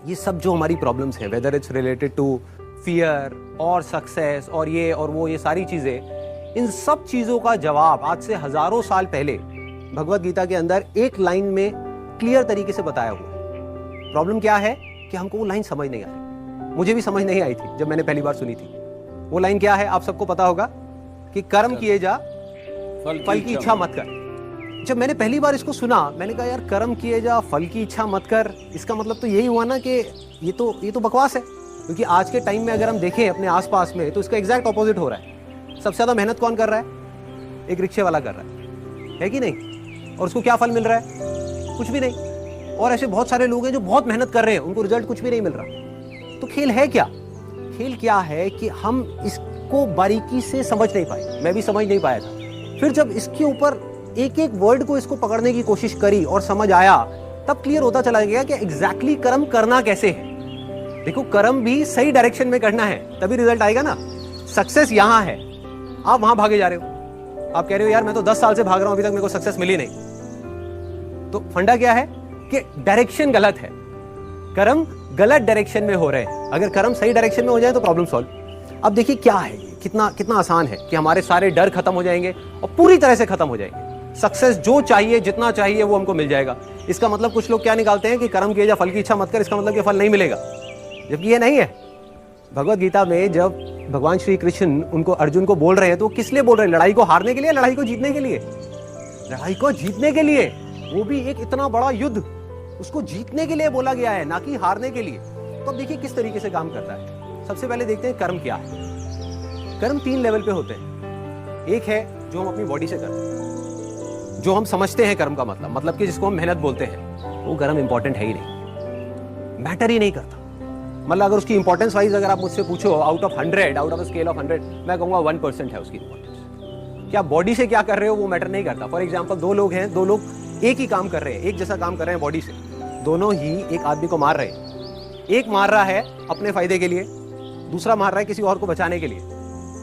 ये सब जो हमारी प्रॉब्लम्स हैं, whether it's related to fear और सक्सेस और ये और वो, ये सारी चीजें, इन सब चीजों का जवाब आज से हजारों साल पहले भगवत गीता के अंदर एक लाइन में क्लियर तरीके से बताया हुआ है। प्रॉब्लम क्या है कि हमको वो लाइन समझ नहीं आ रही। मुझे भी समझ नहीं आई थी जब मैंने पहली बार सुनी थी। वो लाइन क्या है, आप सबको पता होगा कि कर्म किए जा, फल की इच्छा मत कर। जब मैंने पहली बार इसको सुना, मैंने कहा यार कर्म किए जा, फल की इच्छा मत कर, इसका मतलब तो यही हुआ ना कि ये तो बकवास है। क्योंकि आज के टाइम में अगर हम देखें अपने आसपास में, तो इसका एग्जैक्ट ऑपोजिट हो रहा है। सबसे ज्यादा मेहनत कौन कर रहा है? एक रिक्शे वाला कर रहा है कि नहीं? और उसको क्या फल मिल रहा है? कुछ भी नहीं। और ऐसे बहुत सारे लोग हैं जो बहुत मेहनत कर रहे हैं, उनको रिजल्ट कुछ भी नहीं मिल रहा। तो खेल है क्या? खेल क्या है कि हम इसको बारीकी से समझ नहीं पाए। मैं भी समझ नहीं पाया था। फिर जब इसके ऊपर एक एक वर्ड को इसको पकड़ने की कोशिश करी और समझ आया, तब क्लियर होता चला गया कि एग्जैक्टली कर्म करना कैसे है। देखो, कर्म भी सही डायरेक्शन में करना है, तभी रिजल्ट आएगा ना। सक्सेस यहां है, आप वहां भागे जा रहे हो। आप कह रहे हो यार मैं तो 10 साल से भाग रहा हूं, अभी तक मेरे को सक्सेस मिली नहीं। तो फंडा क्या है कि डायरेक्शन गलत है। कर्म गलत डायरेक्शन में हो रहे हैं। अगर कर्म सही डायरेक्शन में हो जाए तो प्रॉब्लम सॉल्व। अब देखिए क्या है, कितना आसान है कि हमारे सारे डर खत्म हो जाएंगे और पूरी तरह से खत्म हो जाएंगे। सक्सेस जो चाहिए, जितना चाहिए वो हमको मिल जाएगा। इसका मतलब कुछ लोग क्या निकालते हैं कि कर्म किए जा, फल की इच्छा मत कर, इसका मतलब कि फल नहीं मिलेगा, जबकि ये नहीं है। भगवत गीता में जब भगवान श्री कृष्ण उनको, अर्जुन को बोल रहे हैं, तो किस लिए बोल रहे हैं? लड़ाई को हारने के लिए, लड़ाई को जीतने के लिए? लड़ाई को जीतने के लिए। वो भी एक इतना बड़ा युद्ध, उसको जीतने के लिए बोला गया है, ना कि हारने के लिए। तो अब देखिए किस तरीके से काम करता है। सबसे पहले देखते हैं कर्म क्या है। कर्म 3 लेवल पे होते हैं। एक है जो हम अपनी बॉडी से करते हैं, जो हम समझते हैं कर्म का मतलब कि जिसको हम मेहनत बोलते हैं। वो कर्म इंपॉर्टेंट है ही नहीं, मैटर ही नहीं करता। मतलब अगर उसकी इंपॉर्टेंस वाइज अगर आप मुझसे पूछो, out of 100, out of scale of 100, मैं कहूंगा 1% है उसकी इंपॉर्टेंस। क्या बॉडी से क्या कर रहे हो वो मैटर नहीं करता। फॉर एग्जाम्पल, 2 लोग हैं, 2 लोग एक ही काम कर रहे हैं, एक जैसा काम कर रहे हैं बॉडी से, दोनों ही एक आदमी को मार रहे हैं। एक मार रहा है अपने फायदे के लिए, दूसरा मार रहा है किसी और को बचाने के लिए।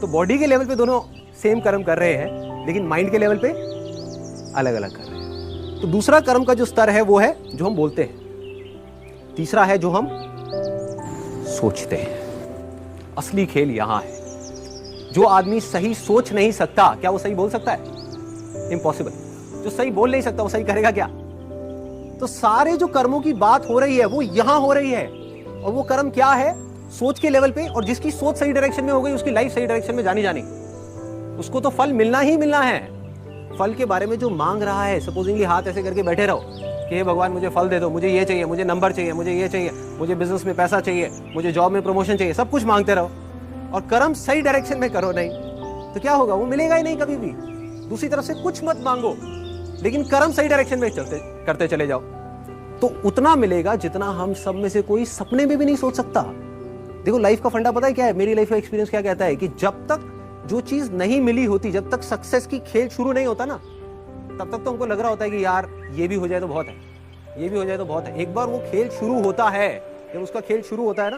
तो बॉडी के लेवल पे दोनों सेम कर्म कर रहे हैं, लेकिन माइंड के लेवल पे अलग अलग कर रहे हैं। तो दूसरा कर्म का जो स्तर है वो है जो हम बोलते हैं। तीसरा है जो हम सोचते हैं। असली खेल यहां है। जो आदमी सही सोच नहीं सकता, क्या वो सही बोल सकता है? इम्पॉसिबल। जो सही बोल नहीं सकता वो सही करेगा क्या? तो सारे जो कर्मों की बात हो रही है वो यहां हो रही है। और वो कर्म क्या है? सोच के लेवल पे। और जिसकी सोच सही डायरेक्शन में हो गई, उसकी लाइफ सही डायरेक्शन में जानी जानी, उसको तो फल मिलना ही मिलना है। फल के बारे में जो मांग रहा है, सपोजिंगली हाथ ऐसे करके बैठे रहो कि हे भगवान मुझे फल दे दो, मुझे ये चाहिए, मुझे नंबर चाहिए, मुझे ये चाहिए, मुझे बिजनेस में पैसा चाहिए, मुझे जॉब में प्रमोशन चाहिए, सब कुछ मांगते रहो और कर्म सही डायरेक्शन में करो नहीं, तो क्या होगा? वो मिलेगा ही नहीं कभी भी। दूसरी तरफ से कुछ मत मांगो, लेकिन कर्म सही डायरेक्शन में करते चले जाओ, तो उतना मिलेगा जितना हम सब में से कोई सपने में भी नहीं सोच सकता। देखो, लाइफ का फंडा पता है क्या है? मेरी लाइफ का एक्सपीरियंस क्या कहता है कि जब तक जो चीज नहीं मिली होती, जब तक सक्सेस की खेल शुरू नहीं होता ना, तब तक तो हमको लग रहा होता है कि यार ये भी हो जाए तो बहुत है, ये भी हो जाए तो बहुत है। एक बार वो खेल शुरू होता है, जब उसका खेल शुरू होता है ना,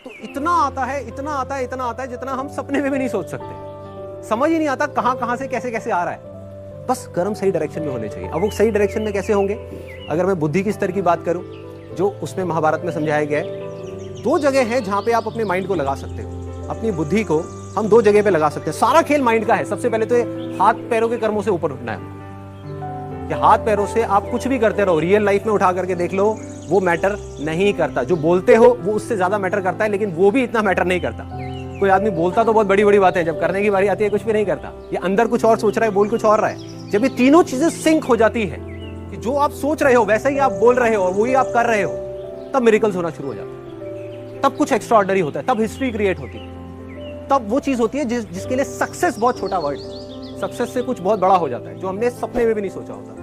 तो इतना आता है, इतना आता है, इतना आता है जितना हम सपने में भी नहीं सोच सकते। समझ ही नहीं आता कहां से कैसे कैसे आ रहा है। बस कर्म सही डायरेक्शन में होने चाहिए। अब वो सही डायरेक्शन में कैसे होंगे? अगर मैं बुद्धि के स्तर की बात करूं, जो उसमें महाभारत में समझाया गया है, 2 जगह है जहां पे आप अपने माइंड को लगा सकते हो। अपनी बुद्धि को हम 2 जगह पे लगा सकते हैं। सारा खेल माइंड का है। सबसे पहले तो हाथ पैरों के कर्मों से ऊपर उठना है। कि हाथ पैरों से आप कुछ भी करते रहो, रियल लाइफ में उठा करके देख लो, वो मैटर नहीं करता। जो बोलते हो वो उससे ज्यादा मैटर करता है, लेकिन वो भी इतना मैटर नहीं करता। कोई आदमी बोलता तो बहुत बड़ी बड़ी बातें, जब करने की बारी आती है कुछ भी नहीं करता। ये अंदर कुछ और सोच रहा है, बोल कुछ और रहा है। जब ये तीनों चीजें सिंक हो जाती है कि जो आप सोच रहे हो वैसा ही आप बोल रहे हो और वही आप कर रहे हो, तब मिरेकल्स होना शुरू हो जाता है। तब कुछ एक्स्ट्राऑर्डिनरी होता है, तब हिस्ट्री क्रिएट होती है, तब वो चीज होती है जिसके लिए सक्सेस बहुत छोटा वर्ड है। सक्सेस से कुछ बहुत बड़ा हो जाता है जो हमने सपने में भी नहीं सोचा होता।